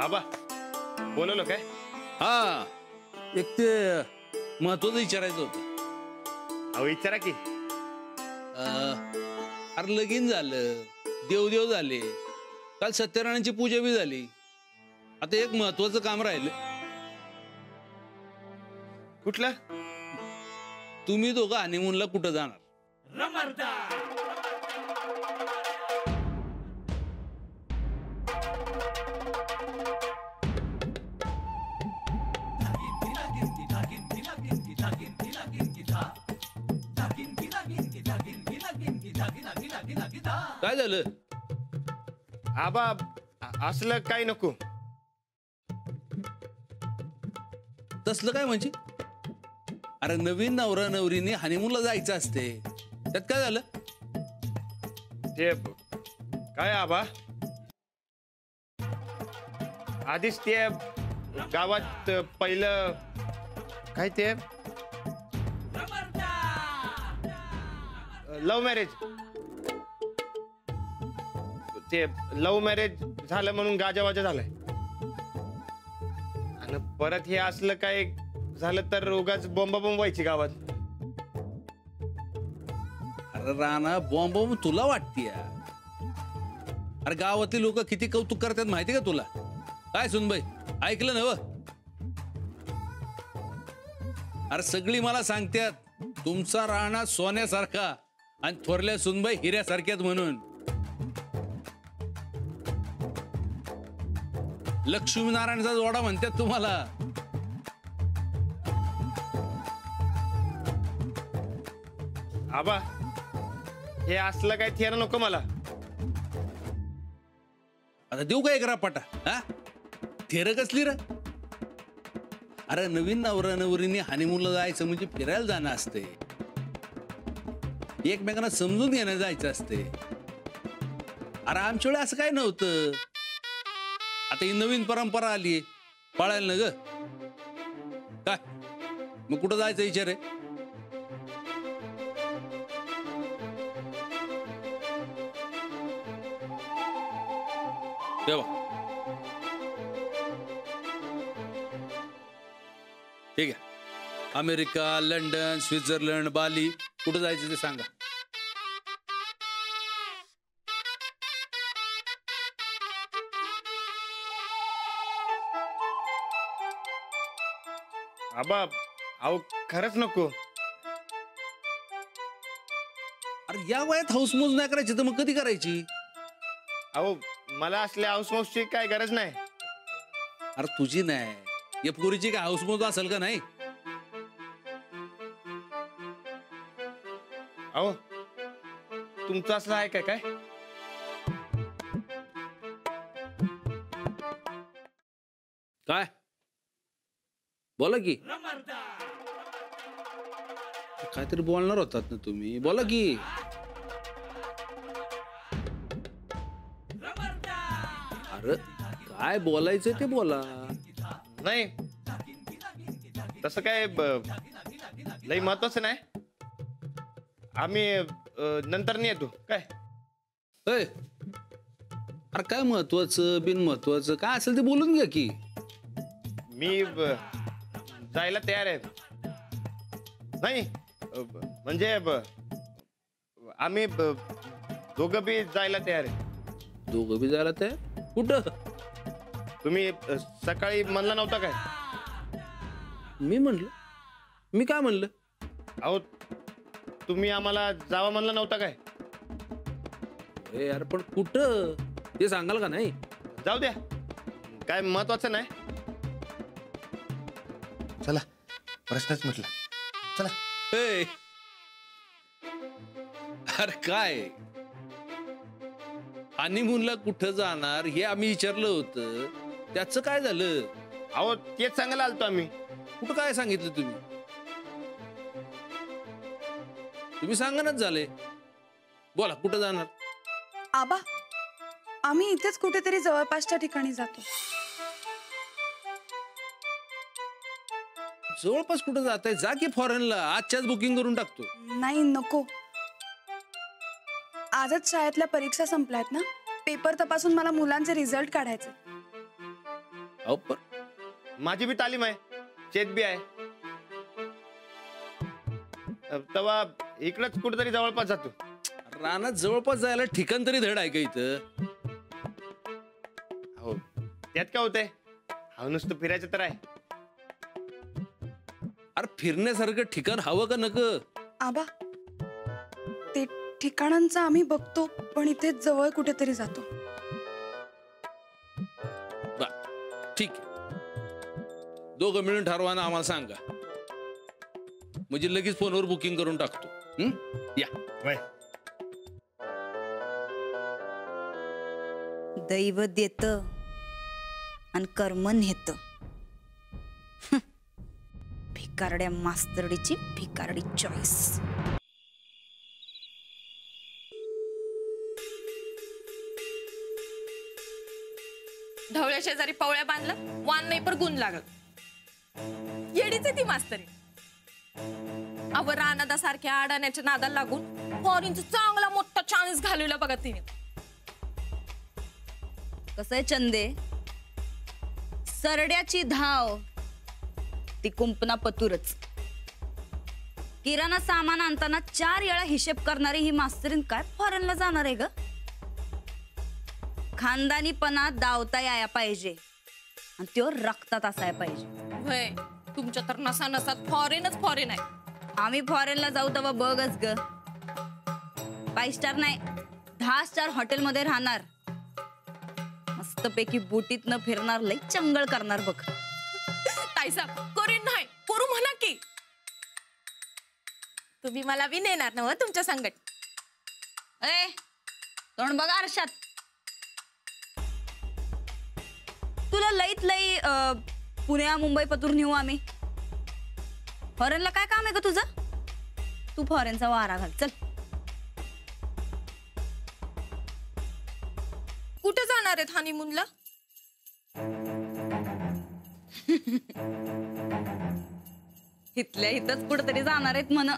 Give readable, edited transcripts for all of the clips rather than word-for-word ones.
आबा बोलवलं काय? हा, एक ते महत्वाचं विचारायचं होतं. अहो विचारा की. अरे लगीन झालं, देवदेव झाले, काल सत्यनारायणची पूजा बी झाली. आता एक महत्वाचं काम राहिलं. कुठलं? तुम्ही दोघं हनीमूनला कुठं जाणार? काय झालं? आबा असलं काही नको. तसलं काय म्हणजे? अरे नवीन नवरा नवरीने हनीमूनला जायचं असते, त्यात काय झालं? ते काय आबा, आधीच ते गावात पहिलं काय ते लव्ह मॅरेज, ते लव्ह मॅरेज झालं म्हणून गाजावाजा झालाय. आणि परत हे असलं काय झालं तर उगाच बॉम्ब व्हायची गावात. अरे राणा, बॉम्ब तुला वाटतीय? अरे गावातली लोक किती कौतुक करतात माहिती का तुला? काय सुनबाई, ऐकलं नव? अरे सगळी मला सांगतात तुमचा राणा सोन्यासारखा आणि थोरल्या सुनबाई हिऱ्यासारख्यात म्हणून. लक्ष्मीनारायणचा जोडा म्हणतात तुम्हाला. आबा हे असलं काय थिअर नको मला. आता देऊ का एक रापाटा? हा, थेर कसली र? अरे नवीन नवरा नवरीने हनीमूनला जायचं म्हणजे फिरायला जाणं असते, एकमेकांना समजून घेणं जायचं असते. अरे आमच्या वेळी असं काय नव्हतं. आता ही नवीन परंपरा आली, पाळायला ना ग. काय मग कुठं जायचं विचार आहे? ठीक आहे, अमेरिका, लंडन, स्वित्झर्लंड, बाली, कुठं जायचं ते सांगा. आबा अहो खरंच नको. अरे या वयात हाऊसमौज नाही करायची तर मग कधी करायची? अहो मला असल्या हाऊसमौजची काय गरज नाही. अरे तुझी नाही, या पोरीची काय हाऊसमौज असेल का नाही? अहो तुमचं असं आहे काय? काय बोला की, काहीतरी बोलणार होतात ना तुम्ही, बोला की. अरे काय बोलायचं ते बोला. नाही तसं काय लई महत्वाचं नाही. आम्ही नंतर नाही येतो काय. अरे काय महत्वाचं बिन महत्वाचं काय असेल ते बोलून घ्या की. मी जायला तयार आहे. नाही म्हणजे आम्ही दोघं बी जायला तयार आहे. दोघं बी जायला तयार? कुठं? तुम्ही सकाळी म्हणला नव्हता काय? मी म्हणलं? मी काय म्हणलं? अहो तुम्ही आम्हाला जावा म्हणला नव्हता काय? अरे यार पण कुठं ते सांगाल का नाही? जाऊ द्या, काय महत्वाचं नाही. चला, प्रश्नच म्हटला. चला. अरे काय हनीमूनला कुठं जाणार हे आम्ही विचारलं होतं, त्याचं काय झालं? अहो तेच सांगायला आलतो आम्ही. कुठं काय सांगितलं तुम्ही? तुम्ही सांगणच झाले. बोला कुठं जाणार? आबा आम्ही इथेच कुठेतरी जवळपासच्या ठिकाणी जातो. जवळपास कुठं जाताय? जा की फॉरेनला, आजच्याच बुकिंग करून टाकतो. नाही नको, आजच शाळेतल्या परीक्षा संपल्यात ना, पेपर तपासून मला मुलांचे रिझल्ट काढायचे. अहो पण माझी बी तालीम आहे, शेत बी आहे. तेव्हा इकडंच कुठेतरी जवळपास जातो. रानात जवळपास जायला ठिकाण तरी धड आहे का इथं? हो त्यात काय होतंय, हा नुसतं फिरायचं तर आहे. अरे फिरण्यासारखं ठिकाण हवं का नक? आबा ते ठिकाणांचं आम्ही बघतो, पण इथे जवळ कुठेतरी जातो. ठीक आहे, दोघं मिळून ठरवा ना, आम्हाला सांगा, म्हणजे लगेच फोनवर बुकिंग करून टाकतो. या दैव देत आणि कर्म नेत. भिकारड्या मास्तरडीची भिकारडी चॉईस. ढवळ्या शेजारी पवळ्या बांधलं, वान नाही पर गुण लागल. येडीच आहे ती मास्तरी. अव रानादा सारख्या अडाण्याच्या नादाला लागून फॉरेनचा चांगला मोठा चान्स घालवला बघा तिने. कसं आहे चंदे, सरड्याची धाव ती कुंपना पतूरच. किराणा सामान आणताना 4 वेळा हिशेब करणारी ही मास्तरीन काय फॉरेनला जाणार आहे ग? खानदानीपणा दावता याया पाहिजे आणि त्यो रक्तात असायला पाहिजे. वय तुमच्या तर नसा नसात फॉरेनच फॉरेन आहे. आम्ही फॉरेनला जाऊ तेव्हा बघच ग, 5 स्टार नाही 10 स्टार हॉटेलमध्ये राहणार, मस्तपैकी बोटीत न फिरणार, लई चंगळ करणार बघ. ताईसा करीन नाही करू म्हणा की. तुम्ही मला बी नेणार ना तुमच्या संगत. ए तोंड बघा आरशात. तुला लईत लई पुण्या मुंबई पतूर नेऊ आम्ही. फॉरेनला काय काम आहे ग तुझं? तू फॉरेनचा वारा घाल चल. कुठे जाणार आहेत हनीमूनला? इथल्या इथंच कुठेतरी जाणार आहेत म्हण.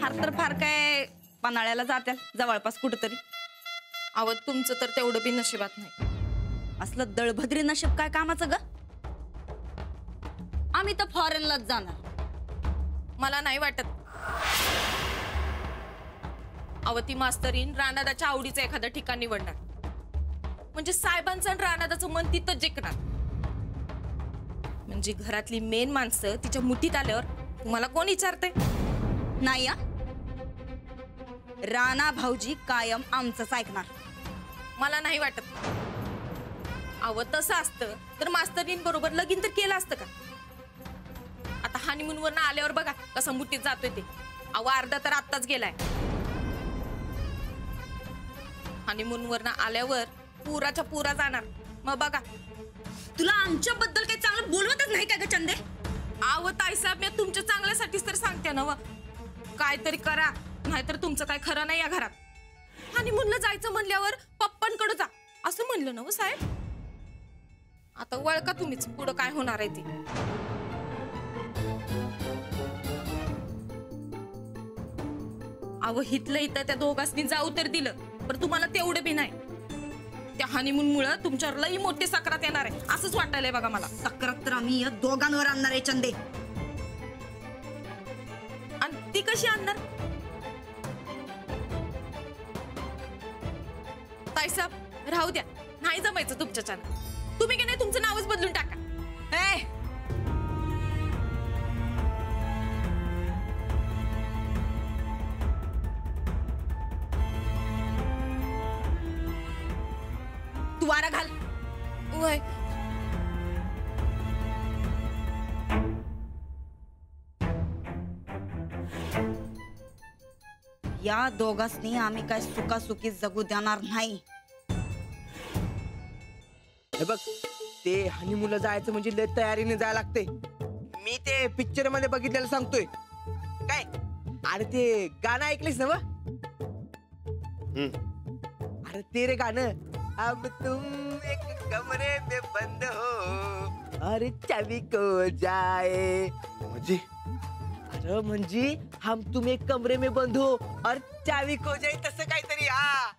फार तर फार काय पन्हाळ्याला जात्याल जवळपास कुठेतरी. अव तुमचं तर तेवढं बी नशिबात नाही. असलं दळभद्री नशीब काय कामाचं ग? आम्ही तर फॉरेनलाच जाणार. मला नाही वाटत. अव ती मास्तरीन रानादाच्या आवडीचं एखादं ठिकाण निवडणार, म्हणजे साहेबांचं आणि रानादाचं मन तिथं जिंकणार. म्हणजे घरातली मेन माणसं तिच्या मुठीत आल्यावर तुम्हाला कोण विचारते? नाही या राणा भाऊजी कायम आमचंच ऐकणार. मला नाही वाटत. अव तसं असतं तर मास्तरीन बरोबर लगीन तर केलं असतं का? आता हनीमून वरनं आल्यावर बघा कसं मुठीत जातोय ते. अव अर्धा तर आत्ताच गेलाय. हनीमून वरनं आल्यावर पुराच्या पुरा जाणार. मग बघा. तुला आमच्याबद्दल काही चांगलं बोलवतच नाही का ग चंदे? आव ताईसाहेब मी तुमच्या चांगल्यासाठीच तर सांगते ना. काहीतरी करा, नाहीतर तुमचं काय खरं नाही या घरात. हनीमूनला जायचं म्हणल्यावर पप्पांकडे जा असं म्हणलं ना साहेब. आता वळका तुम्हीच पुढं काय होणार आहे ते. अव हितलं इथं त्या दोघांनी जाऊ तर दिलं, पण तुम्हाला तेवढं बी नाही. त्या हनीमून मुळे तुमच्यावर लई मोठी सक्रात येणार आहे असंच वाटायलंय बघा मला. सक्रात तर आम्ही या दोघांवर आणणार आहे चंदे. आणि ती कशी आणणार? ताईसाहेब राहू द्या, नाही जमायचं तुमच्याच्यानं. तुम्ही की नाही तुमचं नावच बदलून टाका. ए तू वारा घाल. वय या दोघांनी आम्ही काय सुखासुखी जगू देणार नाही. हे बघ, ते हनीमूनला जायचं म्हणजे लय तयारीने जायला लागते. मी ते पिक्चर मध्ये बघितलेलं सांगतोय काय. अरे ते गाणं ऐकलीस ना? अरे ते रे गाणं, अब तुम एक कमरे में बंद हो और चाबी को जाए. म्हणजे अरे म्हणजे हम तुम एक कमरे में बंद हो और चाबी को जाए तसं काहीतरी. हा